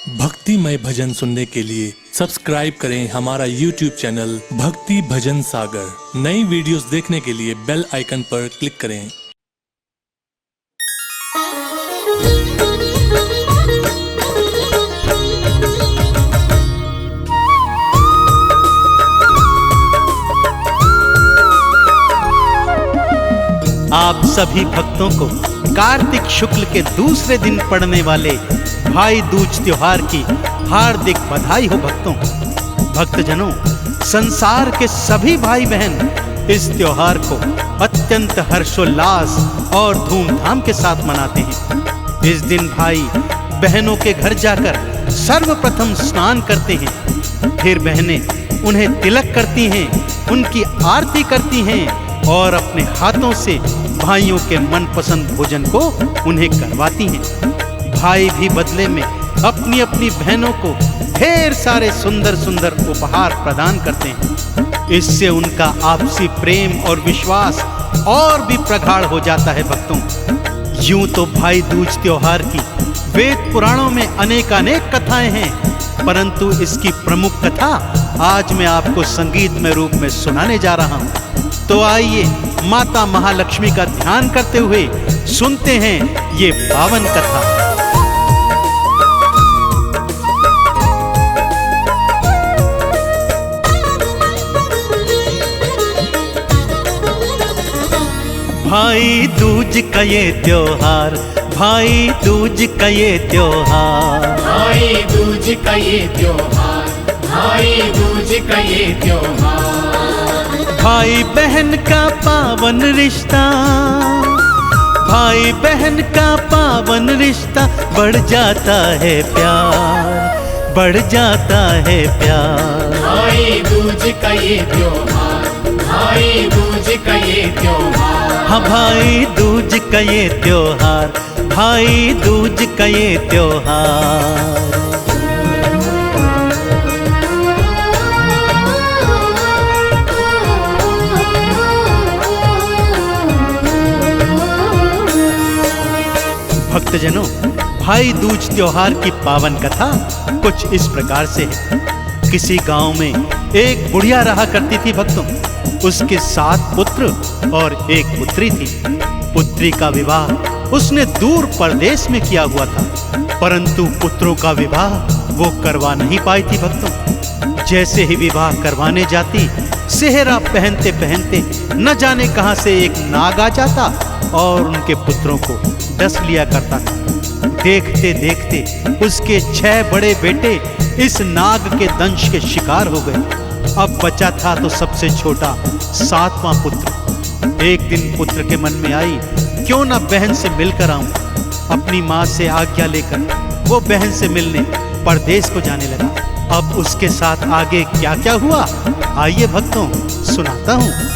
भक्तिमय भजन सुनने के लिए सब्सक्राइब करें हमारा YouTube चैनल भक्ति भजन सागर। नई वीडियोस देखने के लिए बेल आइकन पर क्लिक करें। आप सभी भक्तों को कार्तिक शुक्ल के दूसरे दिन पड़ने वाले भाई दूज त्योहार की हार्दिक बधाई हो। भक्तजनों, संसार के सभी भाई बहन इस त्योहार को अत्यंत हर्षोल्लास और धूमधाम के साथ मनाते हैं। इस दिन भाई बहनों के घर जाकर सर्वप्रथम स्नान करते हैं, फिर बहनें उन्हें तिलक करती हैं, उनकी आरती करती हैं और अपने हाथों से भाइयों के मनपसंद भोजन को उन्हें करवाती हैं। भाई भी बदले में अपनी अपनी बहनों को ढेर सारे सुंदर सुंदर उपहार प्रदान करते हैं। इससे उनका आपसी प्रेम और विश्वास और भी प्रगाढ़ हो जाता है। भक्तों, यूं तो भाई दूज त्योहार की वेद पुराणों में अनेकानेक कथाएं हैं, परंतु इसकी प्रमुख कथा आज मैं आपको संगीतमय रूप में सुनाने जा रहा हूं। तो आइए माता महालक्ष्मी का ध्यान करते हुए सुनते हैं ये पावन कथा। भाई दूज का ये त्योहार, भाई दूज का ये त्योहार, भाई दूज का ये त्योहार, भाई दूज का ये त्योहार। भाई बहन का पावन रिश्ता, भाई बहन का पावन रिश्ता, बढ़ जाता है प्यार, बढ़ जाता है प्यार। भाई दूज का ये त्योहार, भाई दूज का ये त्योहार। हाँ, भाई दूज का ये त्योहार, भाई दूज का ये त्योहार। भक्तजनों, भाई दूज त्योहार की पावन कथा कुछ इस प्रकार से है। किसी गांव में एक बुढ़िया रहा करती थी। भक्तों, उसके 7 पुत्र और एक पुत्री थी। पुत्री का विवाह उसने दूर परदेश में किया हुआ था, परंतु पुत्रों का विवाह वो करवा नहीं पाई थी। भक्तों, जैसे ही विवाह करवाने जाती, सेहरा पहनते पहनते न जाने कहां से एक नाग आ जाता और उनके पुत्रों को डस लिया करता था। देखते देखते उसके 6 बड़े बेटे इस नाग के दंश के शिकार हो गए। अब बचा था तो सबसे छोटा 7वां पुत्र। एक दिन पुत्र के मन में आई, क्यों ना बहन से मिलकर आऊं। अपनी माँ से आज्ञा लेकर वो बहन से मिलने परदेश को जाने लगा। अब उसके साथ आगे क्या क्या हुआ, आइए भक्तों सुनाता हूं।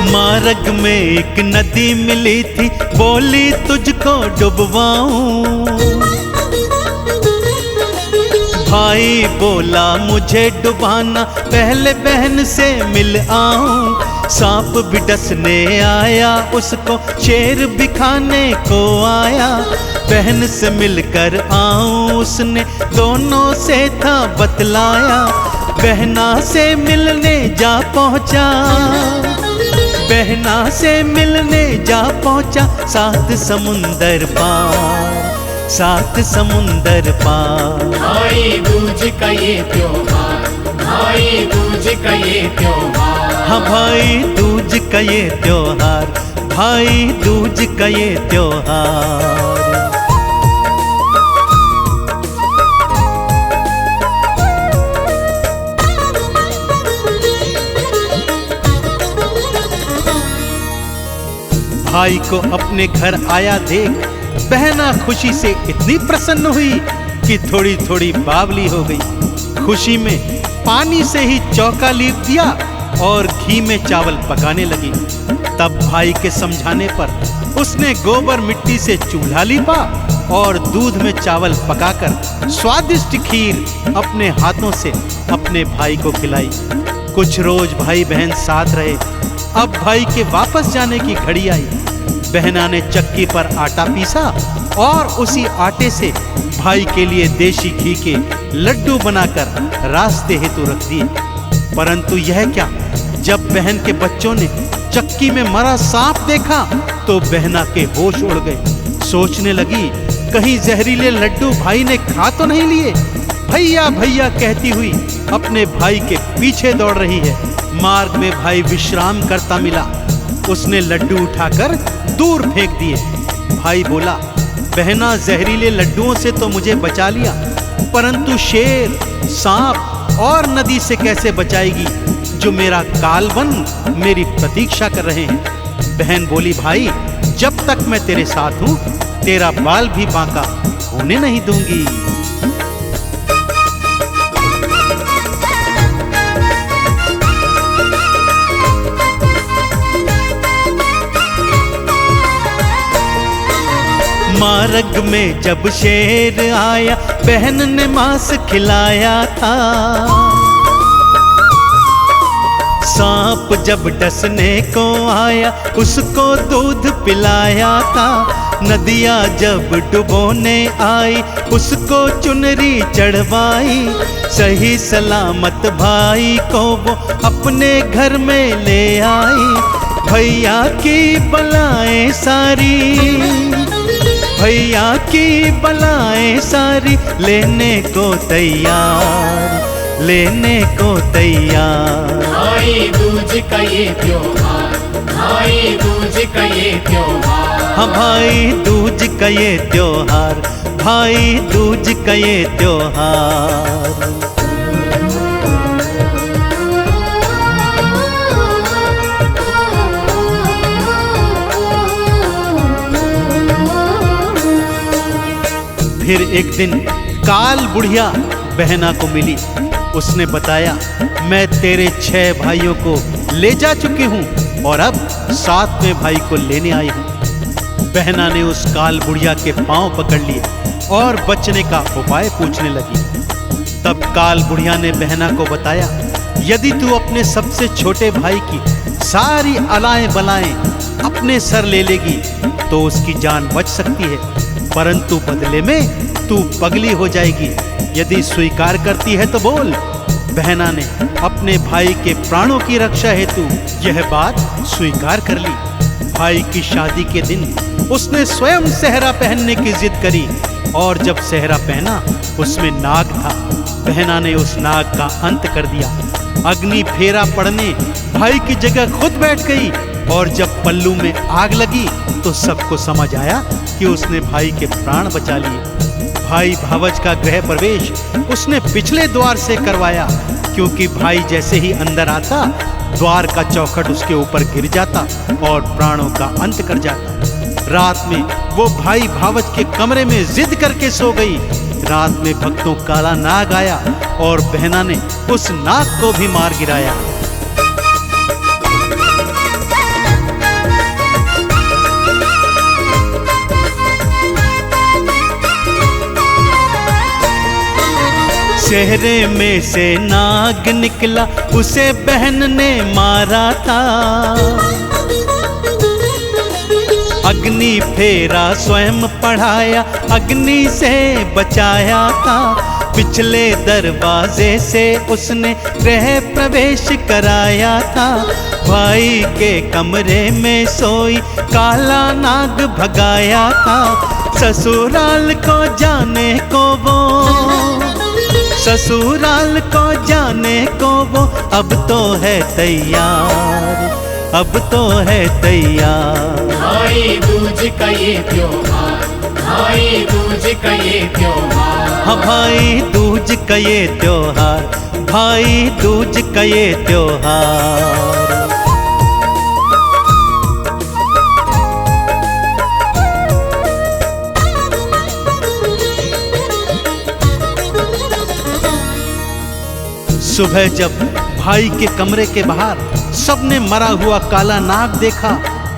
मार्ग में एक नदी मिली थी, बोली तुझको डुबवाऊं। भाई बोला मुझे डुबाना, पहले बहन से मिल आऊं। सांप भी डसने आया उसको, शेर भी खाने को आया। बहन से मिलकर आऊं उसने दोनों से था बतलाया। बहना से मिलने जा पहुंचा, बहना से मिलने जा पहुंचा, 7 समुंदर पार, 7 समुंदर पार। भाई दूज का ये त्योहार, भाई दूज का ये त्योहार। हाँ, भाई दूज का ये त्योहार, भाई दूज का ये त्योहार। भाई को अपने घर आया देख, बहना खुशी से इतनी प्रसन्न हुई कि थोड़ी थोड़ी बावली हो गई। खुशी में पानी से ही चौका लीप दिया और घी में चावल पकाने लगी। तब भाई के समझाने पर उसने गोबर मिट्टी से चूल्हा लीपा और दूध में चावल पकाकर स्वादिष्ट खीर अपने हाथों से अपने भाई को खिलाई। कुछ रोज भाई बहन साथ रहे। अब भाई के वापस जाने की घड़ी आई। बहना ने चक्की पर आटा पीसा और उसी आटे से भाई के लिए देशी घी के लड्डू बनाकर रास्ते हेतु रख दिए। परंतु यह क्या, जब बहन के बच्चों ने चक्की में मरा सांप देखा तो बहना के होश उड़ गए। सोचने लगी कहीं जहरीले लड्डू भाई ने खा तो नहीं लिए। भैया भैया कहती हुई अपने भाई के पीछे दौड़ रही है। मार्ग में भाई विश्राम करता मिला। उसने लड्डू उठाकर दूर फेंक दिए। भाई बोला, बहना जहरीले लड्डुओं से तो मुझे बचा लिया, परंतु शेर, सांप और नदी से कैसे बचाएगी, जो मेरा काल बन मेरी प्रतीक्षा कर रहे हैं। बहन बोली, भाई जब तक मैं तेरे साथ हूं तेरा बाल भी बांका होने नहीं दूंगी। मार्ग में जब शेर आया बहन ने मांस खिलाया था। सांप जब डसने को आया उसको दूध पिलाया था। नदिया जब डुबोने आई उसको चुनरी चढ़वाई। सही सलामत भाई को वो अपने घर में ले आई। भैया की बलाएं सारी, भैया की बलाएं सारी लेने को तैयार, लेने को तैयार। भाई दूज का ये त्योहार, भाई दूज का ये त्योहार। हाँ भाई दूज का ये त्योहार, भाई दूज का ये त्योहार। फिर एक दिन काल बुढ़िया बहना को मिली। उसने बताया, मैं तेरे 6 भाइयों को ले जा चुकी हूँ और अब 7वें भाई को लेने आई हूँ। बहना ने उस काल बुढ़िया के पांव पकड़ लिए और बचने का उपाय पूछने लगी। तब काल बुढ़िया ने बहना को बताया, यदि तू अपने सबसे छोटे भाई की सारी अलाएं बलाएं अपने सर ले लेगी तो उसकी जान बच सकती है, परंतु बदले में तू पगली हो जाएगी। यदि स्वीकार करती है तो बोल। बहना ने अपने भाई के प्राणों की रक्षा हेतु यह बात स्वीकार कर ली। भाई की शादी के दिन उसने स्वयं सेहरा पहनने की जिद करी और जब सेहरा पहना उसमें नाग था। बहना ने उस नाग का अंत कर दिया। अग्नि फेरा पड़ने भाई की जगह खुद बैठ गई और जब पल्लू में आग लगी तो सबको समझ आया कि उसने भाई के प्राण बचा लिए। भाई भावज का गृह प्रवेश उसने पिछले द्वार से करवाया, क्योंकि भाई जैसे ही अंदर आता द्वार का चौखट उसके ऊपर गिर जाता और प्राणों का अंत कर जाता। रात में वो भाई भावज के कमरे में जिद करके सो गई। रात में भक्तों काला नाग आया और बहना ने उस नाग को भी मार गिराया। चेहरे में से नाग निकला उसे बहन ने मारा था। अग्नि फेरा स्वयं पढ़ाया, अग्नि से बचाया था। पिछले दरवाजे से उसने गृह प्रवेश कराया था। भाई के कमरे में सोई काला नाग भगाया था। ससुराल को जाने को वो, ससुराल को जाने को वो अब तो है तैयार, अब तो है तैयार। भाई दूज का ये त्योहार, भाई दूज का ये त्योहार। हाँ भाई दूज का ये त्योहार, भाई दूज का ये त्योहार। सुबह जब भाई के कमरे के बाहर सबने मरा हुआ काला नाग देखा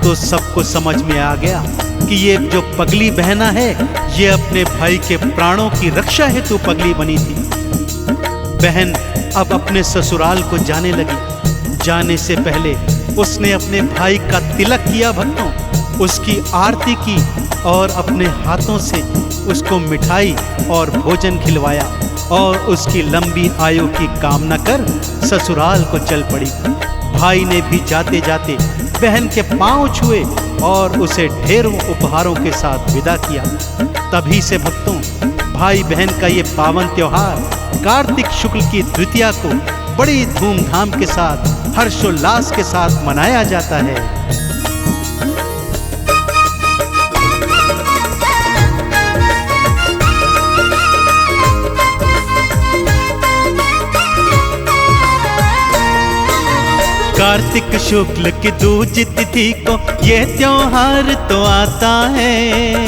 तो सबको समझ में आ गया कि ये जो पगली बहना है ये अपने भाई के प्राणों की रक्षा हेतु पगली बनी थी। बहन अब अपने ससुराल को जाने लगी। जाने से पहले उसने अपने भाई का तिलक किया भक्तों, उसकी आरती की और अपने हाथों से उसको मिठाई और भोजन खिलवाया और उसकी लंबी आयु की कामना कर ससुराल को चल पड़ी। भाई ने भी जाते जाते बहन के पांव छुए और उसे ढेरों उपहारों के साथ विदा किया। तभी से भक्तों भाई बहन का ये पावन त्योहार कार्तिक शुक्ल की द्वितीया को बड़ी धूमधाम के साथ हर्षोल्लास के साथ मनाया जाता है। कार्तिक शुक्ल की दूज तिथि को ये त्योहार तो आता है।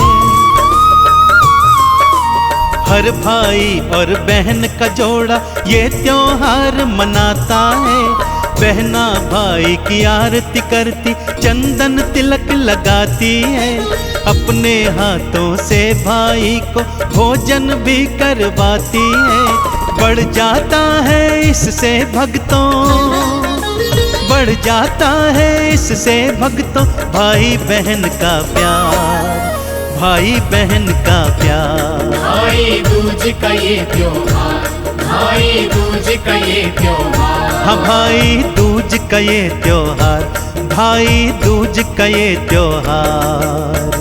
हर भाई और बहन का जोड़ा ये त्योहार मनाता है। बहना भाई की आरती करती, चंदन तिलक लगाती है। अपने हाथों से भाई को भोजन भी करवाती है। बढ़ जाता है इससे भक्तों, बढ़ जाता है इससे भक्तों भाई बहन का प्यार, भाई बहन का प्यार। भाई दूज का ये त्योहार, भाई दूज का ये त्योहार। हाँ भाई दूज का ये त्योहार, भाई दूज का ये त्योहार।